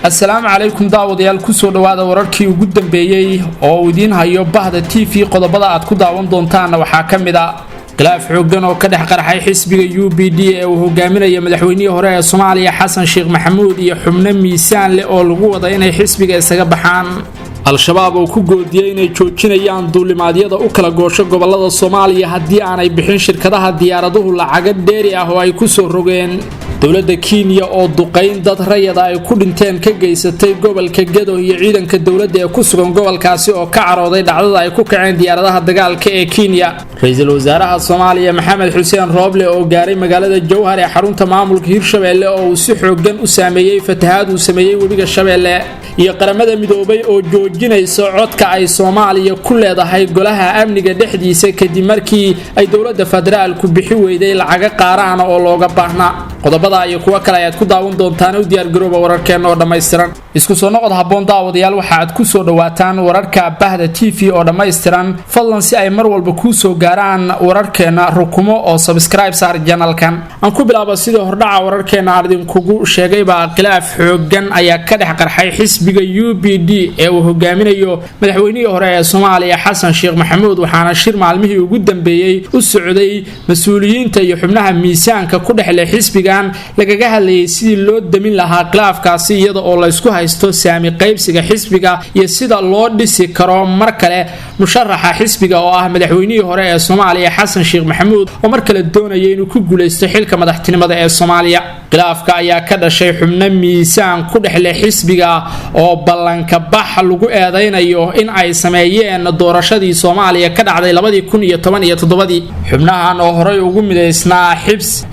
السلام عليكم داوديال Kusoo Dhawaada wararkii ugu dambeeyay oo idiin hayo BahdaTv qodobada aad ku daawan doontaan waxa kamid ah khilaaf xooggan oo ka dhex qarxay xisbiga UPD ee uu hogaaminayo madaxweynihii hore ee Soomaaliya Xasan Sheekh Maxamuud iyo xubno miisaan leh oo lagu wada inay xisbiga isaga baxaan al-shabaab oo ku goodiyay inay joojinayaan duulimaadyada u kala goosho gobolada Soomaaliya haddii aanay bixin shirkadaha diyaaraduhu lacag dheeri ah oo ay ku soo rogeen dawladda Kenya oo duqeyn dad rayid ay ku dhinteen ka geysatay gobolka Gedo iyo ciidanka dawladda ee ku sugan gobolkaasi oo ka carooday dhacdada ay ku kaceen diyaaradaha dagaalka ee Kenya ra'iisul wasaaraha Soomaaliya Maxamed Xuseen Rooble oo gaaray magaalada Jowhar ee xarunta maamulka Hirshabeelle oo si xooggan u saameeyay fatahaad uu sameeyay webiga Shabeelle iyo qaramada midoobay oo joojinayso codka ay Soomaaliya ku leedahay golaha amniga dhexdiisa kadib markii ay dawladda federaalku bixi weyday lacag qaaraan oo looga baahnaa qodobada ay kuwa kale aad ku daawan doontaan u diyaar garooba wararkeena oo dhameystiran isku soo noqod haboon daawadayaal waxa aad ku soo dhawaataan wararka BahdaTv oo dhameystiran fadlan si ay mar walba ku soo gaaraan wararkeena rukumo oo subscribe saar channelkan aan ku bilaabo sidoo hordhaca wararkeena ardin kugu sheegay baa khilaaf xooggan ayaa ka dhex qarxay xisbiga UPD ee uu hogaaminayo madaxweynihii hore ee Soomaaliya Xasan Sheekh Maxamuud waxaana shir maalmihii ugu dambeeyay u socday mas'uuliyiinta iyo xubnaha miisaanka ku dhexleh xisbiga lagaga hadlayay sidii loo damin lahaa khilaafkaasi iyada oo la isku haysto saami qaybsiga xisbiga iyo sida loo dhisi karo mar kale musharaxa xisbiga oo ah madaxweynihii hore ee Soomaaliya Xasan Sheekh Maxamuud oo mar kale doonayay inuu ku guuleysto xilka madaxtinimada ee Soomaaliya khilaafka ayaa ka dhashay xubno miisaan ku dhexleh xisbiga oo ballanka bax lagu eedeynayo in ay sameeyeen doorashadii Soomaaliya ka dhacday 2017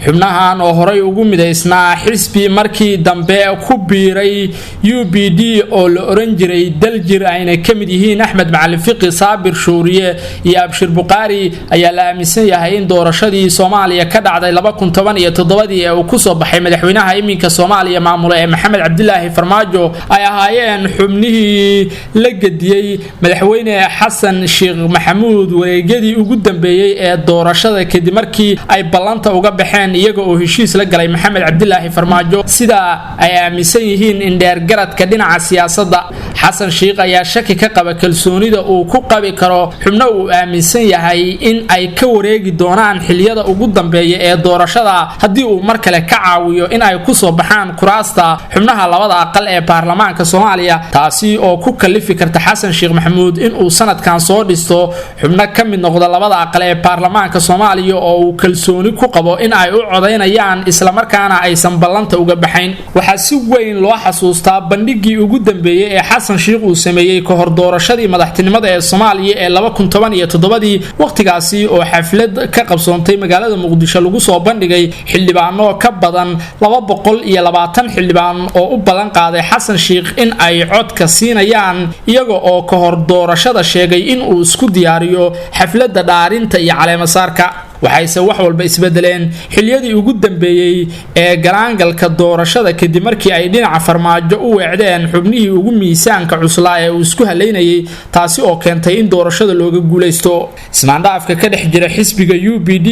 xubnahan oo horay ugu midaysnaa xisbi markii dambe ku biiray UPD oo la oran jiray daljir ayna kamid yihiin Axmed Macalin Fiqi Saabir Shuuriye iyo Abshir Buqaari ayaa la aaminsan yahay in doorashadii Soomaaliya ka dhacday 2017 ee uu ku soo baxay madaxweynaha iminka Soomaaliya maamulay Maxamed Cabdilaahi Farmaajo ay ahaayeen xubnihii la gadiyay madaxweyne Xasan Sheekh Maxamuud wareegyadii ugu dambeeyay ee doorashada kadib markii ay ballanta uga baxeen iyaga oo heshiis la galay Maxamed Cabdilaahi Farmaajo sida ay aaminsan yihiin in dheer garadka dhinaca siyaasadda Xasan Sheekh ayaa shaki ka qaba kalsoonida uu ku qabi karo xubno uu aaminsan yahay in ay ka wareegi doonaan xiliyada ugu dambeeya ee doorashada haddii uu mar kale ka caawiyo in ay ku soo baxaan kuraasta xubnaha labada aqal ee baarlamaanka Soomaaliya taasi oo ku kalifi karta Xasan Sheekh Maxamuud in uu sanadkan soo dhisto xubno ka mid noqda labada aqal ee baarlamaanka Soomaaliya oo uu kalsooni ku qabo in ay u codeynayaan isla markaana aysan ballanta uga baxayn waxa si weyn loo xasuustaa bandhigii ugu dambeeyay ee Xasan Sheekh uu sameeyay ka hor doorashadii madaxtinimada ee Soomaaliya ee 2017 waqtigaasi oo xaflad ka qabsoontay magaalada Muqdisho lagu soo bandhigay xildhibaano ka badan 220 xildhibaan oo u balan qaaday Xasan Sheekh in ay codka siinayaan iyaga oo ka hor doorashada sheegay in uu isku diyaariyo xafladda dhaarinta iyo caleemasaarka waxayse wax walba isbedeleen xiliyadii ugu dambeeyay ee garaangalka doorashada kadib markii ay dhinaca Farmaajo u weecdeen xubnihii ugu miisaanka cuslaa ee uu isku haleynayay taasi oo keentay in doorashada looga guuleysto ismaandhaafka ka dhex jira xisbiga UPD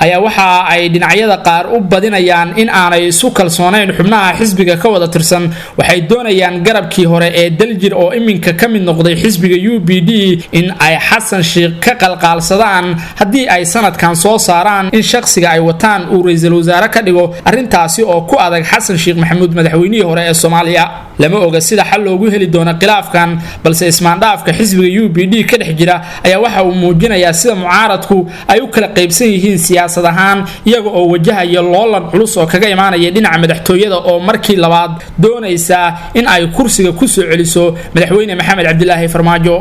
ayaa waxa ay dhinacyada qaar u badinayaan in aanay isu kalsoonayn xubnaha xisbiga ka wada tirsan waxay doonayaan garabkii hore ee daljir oo iminka ka mid noqday xisbiga UPD in ay Xasan Sheekh ka qalqaalsadaan haddii ay sanadkan soo saaraan in shakhsiga ay wataan uu ra'iisul wasaare ka dhigo arintaasi oo ku adag Xasan Sheekh Maxamuud madaxweynihii hore ee Soomaaliya lama oga sida xal loogu heli doono khilaafkan balse ismaandhaafka xisbiga UPD ka dhex jira ayaa waxa uu muujinayaa sida mucaaradku ay u kala qaybsan yihiin siyaasad ahaan iyaga oo wajahaya loolan culus oo kaga imaanaya dhinaca madaxtooyada oo markii labaad doonaysa in ay kursiga ku soo celiso madaxweyne Maxamed Cabdilaahi Farmaajo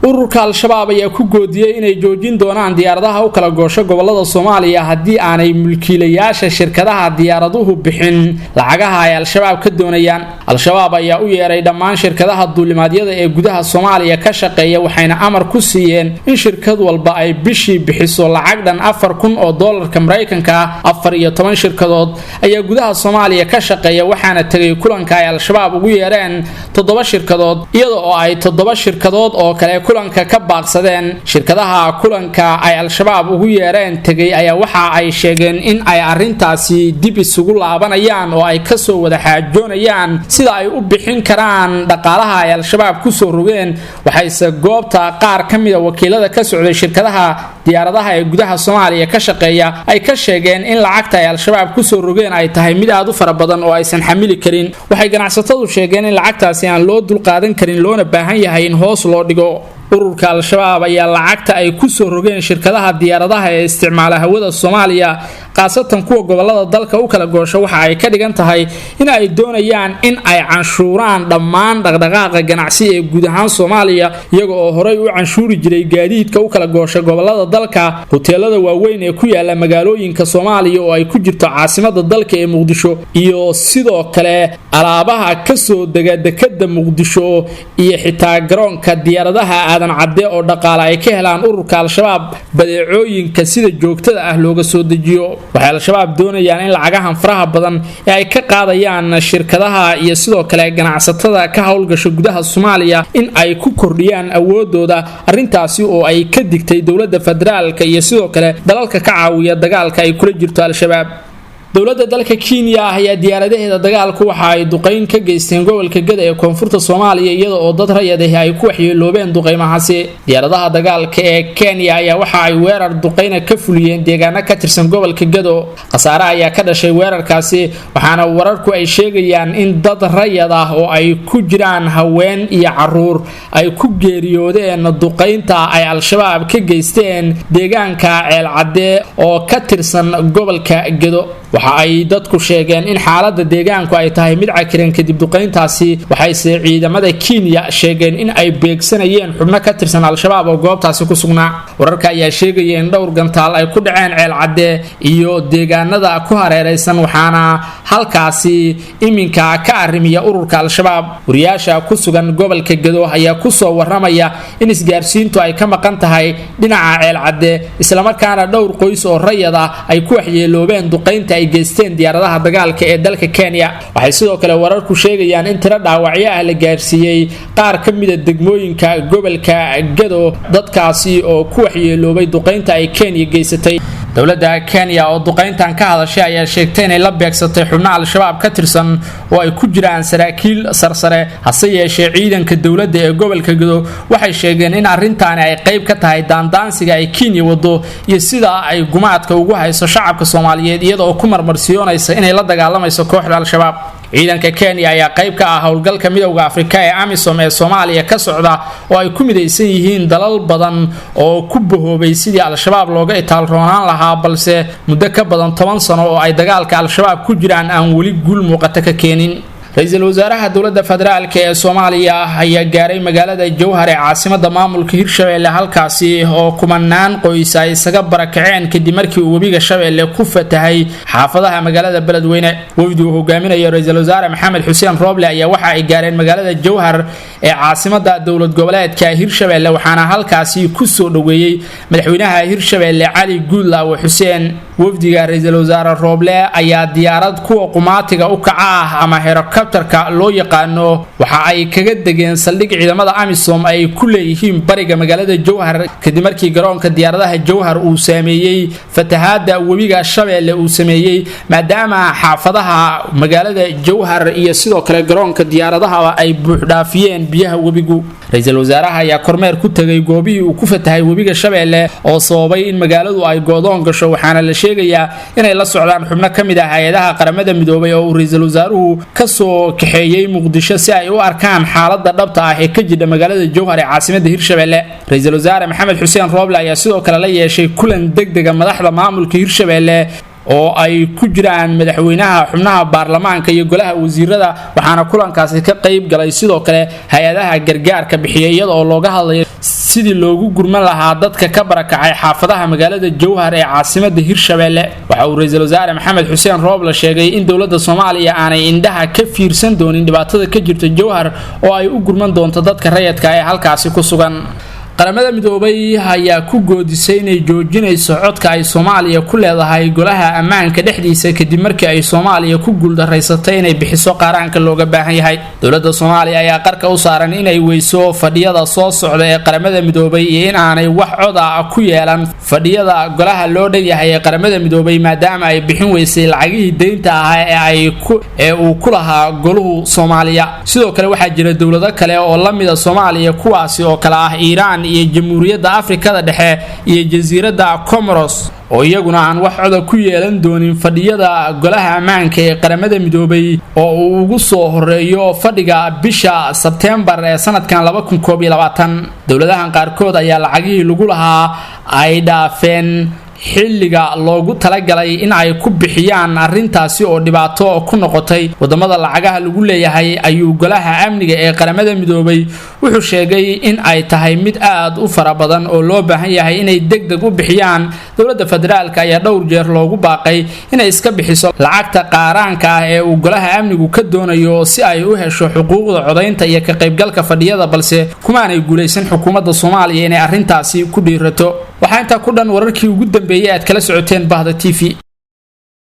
ururka al-shabaab ayaa ku goodiyay inay joojin doonaan diyaaradaha u kala goosho gobolada Soomaaliya haddii aanay mulkiilayaasha shirkadaha diyaaraduhu bixin lacagaha ay al-shabaab ka doonayaan. al-shabaab ayaa u yeeray dhammaan shirkadaha duulimaadyada ee gudaha Soomaaliya ka shaqeeya waxayna amar ku siiyeen in shirkad walba ay bishii bixiso lacag dhan $4,000 Mareykanka ah. 14 shirkadood ayaa gudaha Soomaaliya ka shaqeeya waxaana tagay kulanka ay al-shabaab ugu yeereen 7 shirkadood iyadoo oo ay 7 shirkadood oo kale kulanka ka baaqsadeen. shirkadaha kulanka ay al-shabaab ugu yeereen tagay ayaa waxa ay sheegeen in ay arintaasi dib isugu laabanayaan oo ay ka soo wada xaajoonayaan sida ay u bixin karaan dhaqaalaha ay al-shabaab ku soo rogeen. waxayse goobta qaar kamid ah wakiilada ka socday shirkadaha diyaaradaha ee gudaha Soomaaliya ka shaqeeya ay ka sheegeen in lacagta ay al-shabaab ku soo rogeen ay tahay mid aad u fara badan oo aysan xamili karin. waxay ganacsatadu sheegeen in lacagtaasi aan loo dul qaadan karin loona baahan yahay in hoos loo dhigo. ururka al-shabaab ayaa lacagta ay ku soo rogeen shirkadaha diyaaradaha ee isticmaala hawada Soomaaliya qaasatan kuwa gobolada dalka u kala goosho waxa ay ka dhigan tahay in ay doonayaan in ay canshuuraan dhammaan dhaqdhaqaaqa ganacsi ee guud ahaan Soomaaliya iyaga oo horey u canshuuri jiray gaadiidka u kala goosho gobolada dalka. hoteelada waaweyn ee ku yaala magaalooyinka Soomaaliya oo ay ku jirto caasimadda dalka ee Muqdisho iyo sidoo kale alaabaha ka soo dega dekada Muqdisho iyo xitaa garoonka diyaaradaha aadan cadde oo dhaqaale ay ka helaan ururka al-shabaab badeecooyinka sida joogtada ah looga soo dejiyo. waxay al-shabaab doonayaan in lacagahan faraha badan ee ay ka qaadayaan shirkadaha iyo sidoo kale ganacsatada ka howlgasha gudaha Soomaaliya in ay ku kordhiyaan awoodooda arintaasi oo ay ka digtay dawladda federaalka iyo sidoo kale dalalka ka caawiya dagaalka ay kula jirto al-shabaab. dowladda dalka Kenya ayaa diyaaradaheeda dagaalku waxa ay duqeyn ka geysteen gobolka Gedo ee koonfurta Soomaaliya iyada oo dad rayid ah ay ku waxyeeloobeen duqeymahaasi. diyaaradaha dagaalka ee Kenya ayaa waxa ay weerar duqeyna ka fuliyeen deegaano ka tirsan gobolka Gedo. khasaare ayaa ka dhashay weerarkaasi waxaana wararku ay sheegayaan in dad rayid ah oo ay ku jiraan haween iyo caruur ay ku geeriyoodeen duqeynta ay al-shabaab ka geysteen deegaanka Ceelcadde oo ka tirsan gobolka Gedo. waxa ay dadku sheegeen in xaaladda deegaanku ay tahay mid cakiran kadib duqeyntaasi waxayse ciidamada Kenya sheegeen in ay beegsanayeen xubno ka tirsan al-shabaab oo goobtaasi ku sugnaa. wararka ayaa sheegaya in dhowr gantaal ay ku dhaceen Ceelcadde iyo deegaanada ku hareeraysan waxaana halkaasi iminka ka arrimiya ururka al-shabaab. wariyaasha ku sugan gobolka Gedo ayaa ku soo waramaya in isgaarsiintu ay ka maqan tahay dhinaca Ceelcadde isla markaana dhowr qoys oo rayid ah ay ku waxyeeloobeen duqeynta ay geysteen diyaaradaha dagaalka ee dalka Kenya. waxay sidoo kale wararku sheegayaan in tiro dhaawacyo ah la gaarsiiyay qaar ka mid ah degmooyinka gobolka Gedo dadkaasi oo ku waxyeeloobay duqeynta ay Kenya geysatay. dowladda Kenya oo duqeyntan ka hadashay ayaa sheegtay inay la beegsatay xubno al-shabaab ka tirsan oo ay ku jiraan saraakiil sarsare hase yeeshee ciidanka dowladda ee gobolka Gedo waxay sheegeen in arintan ay qayb ka tahay daandaansiga ay Kenya wado iyo sida ay gumaadka ugu hayso shacabka Soomaaliyeed iyadoo ku marmarsiyoonaysa inay la dagaalamayso kooxda al-shabaab. ciidanka Kenya ayaa qayb ka ah howlgalka midowga Afrika ee AMISOM ee Soomaaliya ka socda oo ay ku midaysan yihiin dalal badan oo ku bahoobay sidii al-shabaab looga itaal roonaan lahaa balse muddo ka badan 10 sano oo ay dagaalka al-shabaab ku jiraan aan wali guul muuqata ka keenin. ra'iisul wasaaraha dowladda federaalka ee Soomaaliya ayaa gaaray magaalada Jowhar ee caasimadda maamulka Hirshabeelle halkaasi oo kumanaan qoys ay isaga barakaceen kadib markii uu webiga Shabeelle ku fatahay xaafadaha magaalada Beledweyne. wafdigu hogaaminayo ra'iisul wasaare Maxamed Xuseen Rooble ayaa waxa ay gaareen magaalada Jowhar ee caasimadda dowlad goboleedka Hirshabeelle waxaana halkaasi ku soo dhaweeyay madaxweynaha Hirshabeelle Cali Guudlaaw Xuseen. wafdiga ra'iisul wasaare Rooble ayaa diyaarad kuwa qumaatiga u kaca ah ama helicopterka loo yaqaano waxa ay kaga degeen saldhig ciidamada AMISOM ay ku leeyihiin bariga magaalada Jowhar kadib markii garoonka diyaaradaha Jowhar uu saameeyay fatahaada webiga Shabeelle uu sameeyay maadaama xaafadaha magaalada Jowhar iyo sidoo kale garoonka diyaaradaha ay buux dhaafiyeen biyaha webigu. ra'iisul wasaaraha ayaa kormeer ku tagay goobihii uu ku fatahay webiga Shabeelle oo sababay in magaaladu ay goodoon gasho waxaana la sheegayaa inay la socdaan xubno ka mid ah hay'adaha qaramada midoobay oo ra'iisul wasaaruhu ka soo kaxeeyay Muqdisho si ay u arkaan xaaladda dhabta ah ee ka jirta magaalada Jowhar ee caasimadda Hirshabeelle. ra'iisul wasaare Maxamed Xuseen Rooble ayaa sidoo kale la yeeshay kulan degdeg ah madaxda maamulka Hirshabeelle oo ay ku jiraan madaxweynaha xubnaha baarlamaanka iyo golaha wasiirada waxaana kulankaasi ka qayb galay sidoo kale hay'adaha gargaarka bixiyay iyadoo looga hadlayo sidii loogu gurman lahaa dadka ka barakacay xaafadaha magaalada Jowhar ee caasimadda Hirshabeelle. Waxa uu ra'iisul wasaare Maxamed Xuseen Rooble sheegay in dawladda Soomaaliya aanay indhaha ka fiirsan doonin dhibaatada ka jirta Jowhar oo ay u gurman doonto dadka rayidka ee halkaasi ku sugan. qaramada midoobay ayaa ku goodisay inay joojinayso codka ay Soomaaliya ku leedahay golaha ammaanka dhexdiisa kadib markii ay Soomaaliya ku guuldareysatay inay bixiso qaranka looga baahan yahay. dawladda Soomaaliya ayaa qarka u saaran inay weyso fadhiyada soo socda ee qaramada midoobay iyo in aanay wax cod ah ku yeelan fadhiyada golaha loo dhayahay ee qaramada midoobay maadaama ay bixin weysay lacagihii deynta ah ee uu ku lahaa goluhu Soomaaliya. sidoo kale waxaa jira dawlado kale oo la mid ah Soomaaliya kuwaasi oo kala ah Iiraan iyo Jamhuuriyadda Afrikada Dhexe iyo Jasiiradda Comoros oo iyaguna aan wax cod ku yeelan doonin fadhiyada golaha ammaanka ee qaramada midoobay oo uu ugu soo horeeyo fadhiga bisha September ee sanadkan 2021. dawladahan qaarkood ayaa lacagihii lagu lahaa ay dhaafeen xilliga loogu talagalay in ay ku bixiyaan arintaasi oo dhibaato ku noqotay wadamada lacagaha lagu leeyahay. ayuu golaha amniga ee qaramada midoobay wuxuu sheegay in ay tahay mid aad u fara badan oo loo baahan yahay inay degdeg u bixiyaan. dawladda federaalka ayaa dhowr jeer loogu baaqay inay iska bixiso lacagta qaaraanka ah ee uu golaha amnigu ka doonayo si ay u hesho xuquuqda codaynta iyo ka qaybgalka fadhiyada, balse kumaanay guuleysan xukuumadda Soomaaliya inay arintaasi ku dhiirato. waxaa inta ku dhan wararkii ugu dambeeyay aad kala socoteen BahdaTv.